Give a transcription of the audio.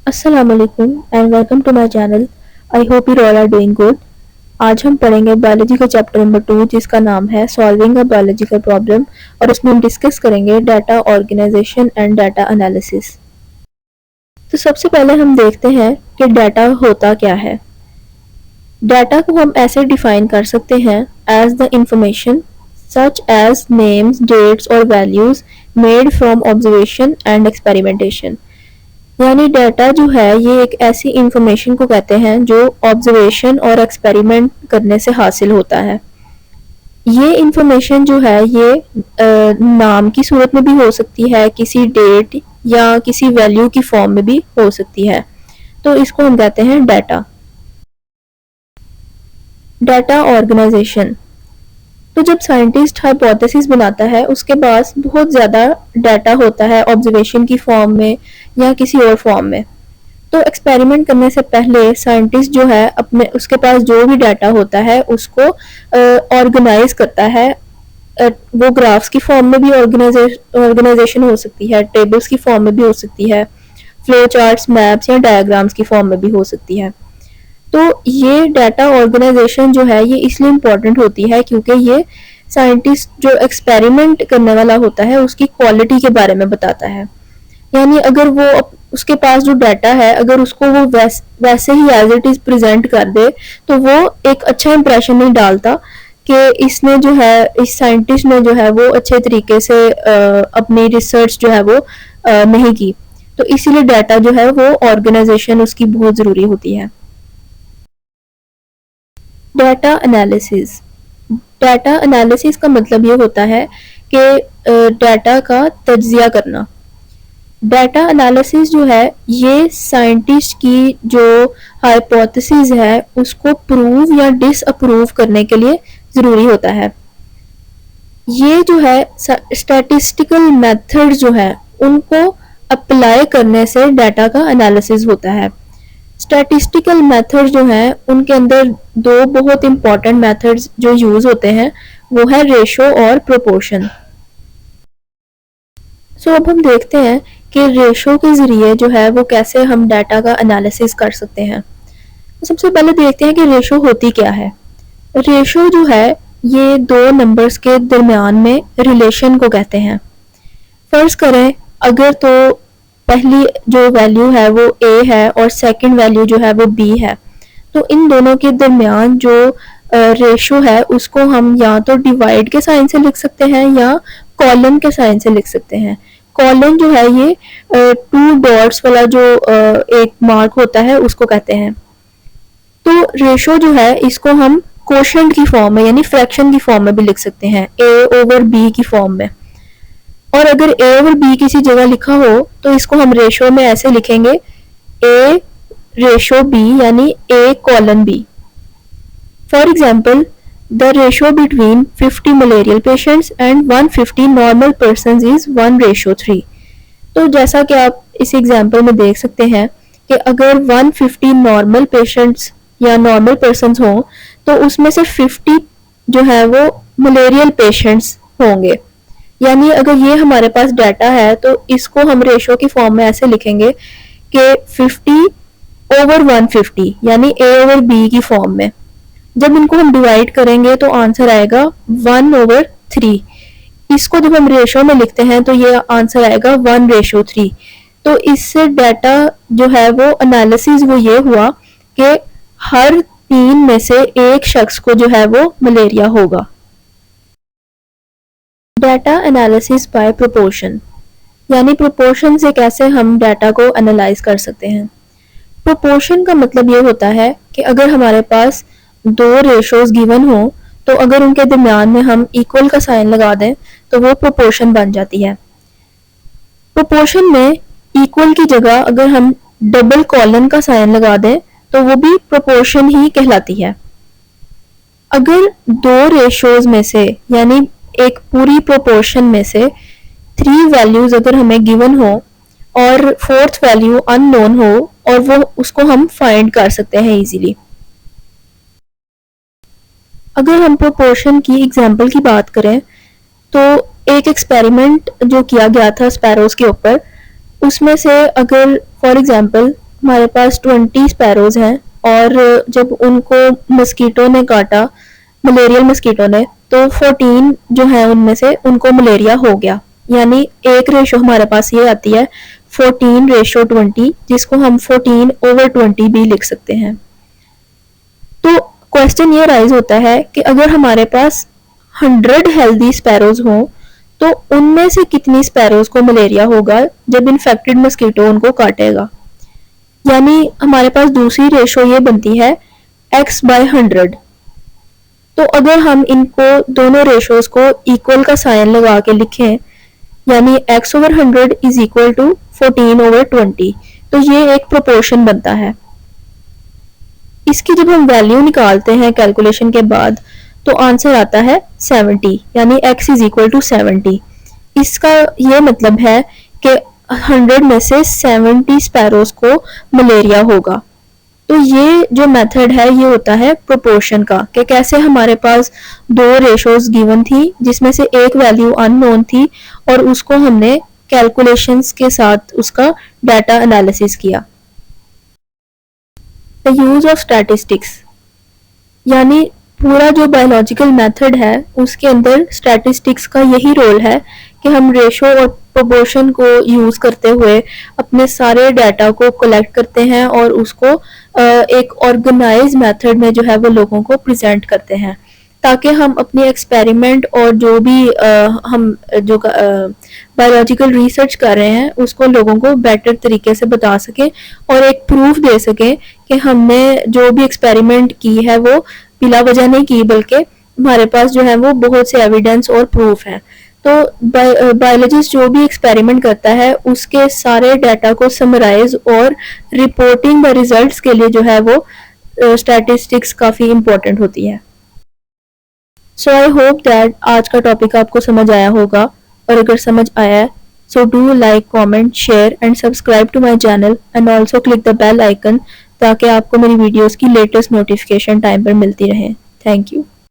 Assalamualaikum and welcome to my channel. I hope you all are doing good. आज हम पढ़ेंगे biology का chapter number 2 जिसका नाम है सॉल्विंग अ बायोलॉजिकल प्रॉब्लम और उसमें हम डिस्कस करेंगे data organisation and data analysis. तो सबसे पहले हम देखते हैं कि डाटा होता क्या है। डाटा को हम ऐसे डिफाइन कर सकते हैं as the information such as names, dates और values made from observation and experimentation। यानी डाटा जो है ये एक ऐसी इंफॉर्मेशन को कहते हैं जो ऑब्जर्वेशन और एक्सपेरिमेंट करने से हासिल होता है। ये इंफॉर्मेशन जो है ये नाम की सूरत में भी हो सकती है, किसी डेट या किसी वैल्यू की फॉर्म में भी हो सकती है। तो इसको हम कहते हैं डाटा। Data organisation. तो जब साइंटिस्ट हाइपोथेसिस बनाता है उसके पास बहुत ज़्यादा डाटा होता है ऑब्जर्वेशन की फॉर्म में या किसी और फॉर्म में। तो एक्सपेरिमेंट करने से पहले साइंटिस्ट जो है अपने उसके पास जो भी डाटा होता है उसको ऑर्गेनाइज करता है। वो ग्राफ्स की फॉर्म में भी ऑर्गेनाइजेशन हो सकती है, टेबल्स की फॉर्म में भी हो सकती है, फ्लो चार्ट्स, मैप्स या डायग्राम्स की फॉर्म में भी हो सकती है। तो ये डाटा ऑर्गेनाइजेशन जो है ये इसलिए इम्पोर्टेंट होती है क्योंकि ये साइंटिस्ट जो एक्सपेरिमेंट करने वाला होता है उसकी क्वालिटी के बारे में बताता है। यानी अगर वो उसके पास जो डाटा है अगर उसको वो वैसे ही एज इट इज प्रेजेंट कर दे तो वो एक अच्छा इंप्रेशन नहीं डालता कि इसने जो है इस साइंटिस्ट ने जो है वो अच्छे तरीके से अपनी रिसर्च जो है वो नहीं की। तो इसीलिए डाटा जो है वो ऑर्गेनाइजेशन उसकी बहुत ज़रूरी होती है। Data analysis. डाटा एनालिसिस का मतलब ये होता है कि डाटा का तज्जिया करना। डाटा एनालिसिस जो है ये साइंटिस्ट की जो हाइपोथेसिस है उसको प्रूव या डिसअप्रूव करने के लिए ज़रूरी होता है। ये जो है स्टैटिस्टिकल मेथड जो है उनको अप्लाई करने से डाटा का एनालिसिस होता है। स्टैटिस्टिकल मेथड जो हैं उनके अंदर दो बहुत इंपॉर्टेंट मेथड्स जो यूज़ होते हैं वो है रेशो और प्रोपोर्शन। सो अब हम देखते हैं कि रेशो के ज़रिए जो है वो कैसे हम डाटा का एनालिसिस कर सकते हैं। तो सबसे पहले देखते हैं कि रेशो होती क्या है। रेशो जो है ये दो नंबर्स के दरमियान में रिलेशन को कहते हैं। फ़र्ज़ करें अगर तो पहली जो वैल्यू है वो a है और सेकंड वैल्यू जो है वो b है, तो इन दोनों के दरमियान जो रेशो है उसको हम या तो डिवाइड के साइन से लिख सकते हैं या कॉलन के साइन से लिख सकते हैं। कॉलन जो है ये टू डॉट्स वाला जो एक मार्क होता है उसको कहते हैं। तो रेशो जो है इसको हम कोशेंट की फॉर्म में यानी फ्रैक्शन की फॉर्म में भी लिख सकते हैं, a ओवर b की फॉर्म में। और अगर a और b किसी जगह लिखा हो तो इसको हम रेशो में ऐसे लिखेंगे a रेशो b यानी a colon b। For example the ratio between 50 malarial patients and 150 normal persons is 1:3। तो जैसा कि आप इस एग्जाम्पल में देख सकते हैं कि अगर 150 नॉर्मल पेशेंट्स या नॉर्मल पर्सनस हों तो उसमें से 50 जो है वो मलेरियल पेशेंट्स होंगे। यानी अगर ये हमारे पास डाटा है तो इसको हम रेशो की फॉर्म में ऐसे लिखेंगे कि 50 ओवर 150 यानी a ओवर b की फॉर्म में। जब इनको हम डिवाइड करेंगे तो आंसर आएगा 1/3। इसको जब हम रेशो में लिखते हैं तो ये आंसर आएगा 1:3। तो इससे डाटा जो है वो एनालिसिस वो ये हुआ कि हर 3 में से एक शख्स को जो है वो मलेरिया होगा। डाटा एनालिसिस बाय प्रोपोर्शन, यानी प्रोपोर्शन से कैसे हम डाटा को एनालाइज कर सकते हैं। प्रोपोर्शन का मतलब ये होता है कि अगर हमारे पास दो रेशोज गिवन हो तो अगर उनके दरमियान में हम इक्वल का साइन लगा दें तो वो प्रोपोर्शन बन जाती है। प्रोपोर्शन में इक्वल की जगह अगर हम डबल कॉलन का साइन लगा दें तो वो भी प्रोपोर्शन ही कहलाती है। अगर दो रेशोज में से यानी एक पूरी प्रोपोर्शन में से 3 वैल्यूज अगर हमें गिवन हो और फोर्थ वैल्यू अननोन हो और वो उसको हम फाइंड कर सकते हैं इजीली। अगर हम प्रोपोर्शन की एग्जांपल की बात करें तो एक एक्सपेरिमेंट जो किया गया था स्पैरोज के ऊपर, उसमें से अगर फॉर एग्जांपल हमारे पास 20 स्पैरोज हैं और जब उनको मस्कीटो ने काटा, मलेरियल मस्कीटो ने, तो 14 जो है उनमें से उनको मलेरिया हो गया। यानी एक रेशो हमारे पास ये आती है 14:20, जिसको हम 14/20 भी लिख सकते हैं। तो क्वेश्चन ये राइज होता है कि अगर हमारे पास 100 हेल्दी स्पैरोज हों तो उनमें से कितनी स्पैरोज को मलेरिया होगा जब इन्फेक्टेड मस्कीटो उनको काटेगा। यानी हमारे पास दूसरी रेशो ये बनती है x/100। तो अगर हम इनको दोनों रेशोज को इक्वल का साइन लगा के लिखें, यानी x/100 इज इक्वल टू 14/20, तो ये एक प्रोपोर्शन बनता है। इसकी जब हम वैल्यू निकालते हैं कैलकुलेशन के बाद, तो आंसर आता है 70, यानी x इज इक्वल टू 70। इसका ये मतलब है कि 100 में से 70 स्पैरोज को मलेरिया होगा। तो ये जो मेथड है ये होता है प्रोपोर्शन का, कि कैसे हमारे पास दो रेशोज गिवन थी जिसमें से एक वैल्यू अननोन थी और उसको हमने कैलकुलेशंस के साथ उसका डाटा एनालिसिस किया। द यूज ऑफ स्टैटिस्टिक्स, यानी पूरा जो बायोलॉजिकल मेथड है उसके अंदर स्टैटिस्टिक्स का यही रोल है कि हम रेशो और प्रोपोर्शन को यूज़ करते हुए अपने सारे डाटा को कलेक्ट करते हैं और उसको एक ऑर्गेनाइज मेथड में जो है वो लोगों को प्रेजेंट करते हैं, ताकि हम अपने एक्सपेरिमेंट और जो भी हम जो बायोलॉजिकल रिसर्च कर रहे हैं उसको लोगों को बेटर तरीके से बता सकें और एक प्रूफ दे सकें कि हमने जो भी एक्सपेरिमेंट की है वो बिला वजह नहीं की, बल्कि हमारे पास जो है वो बहुत से एविडेंस और प्रूफ हैं। तो बायोलॉजिस्ट जो भी एक्सपेरिमेंट करता है उसके सारे डाटा को समराइज और रिपोर्टिंग द रिजल्ट्स के लिए जो है वो स्टैटिस्टिक्स काफ़ी इम्पोर्टेंट होती है। सो आई होप दैट आज का टॉपिक आपको समझ आया होगा, और अगर समझ आया है so do like, comment, share and subscribe to my channel and also click the bell icon, ताकि आपको मेरी वीडियोस की लेटेस्ट नोटिफिकेशन टाइम पर मिलती रहे। Thank you.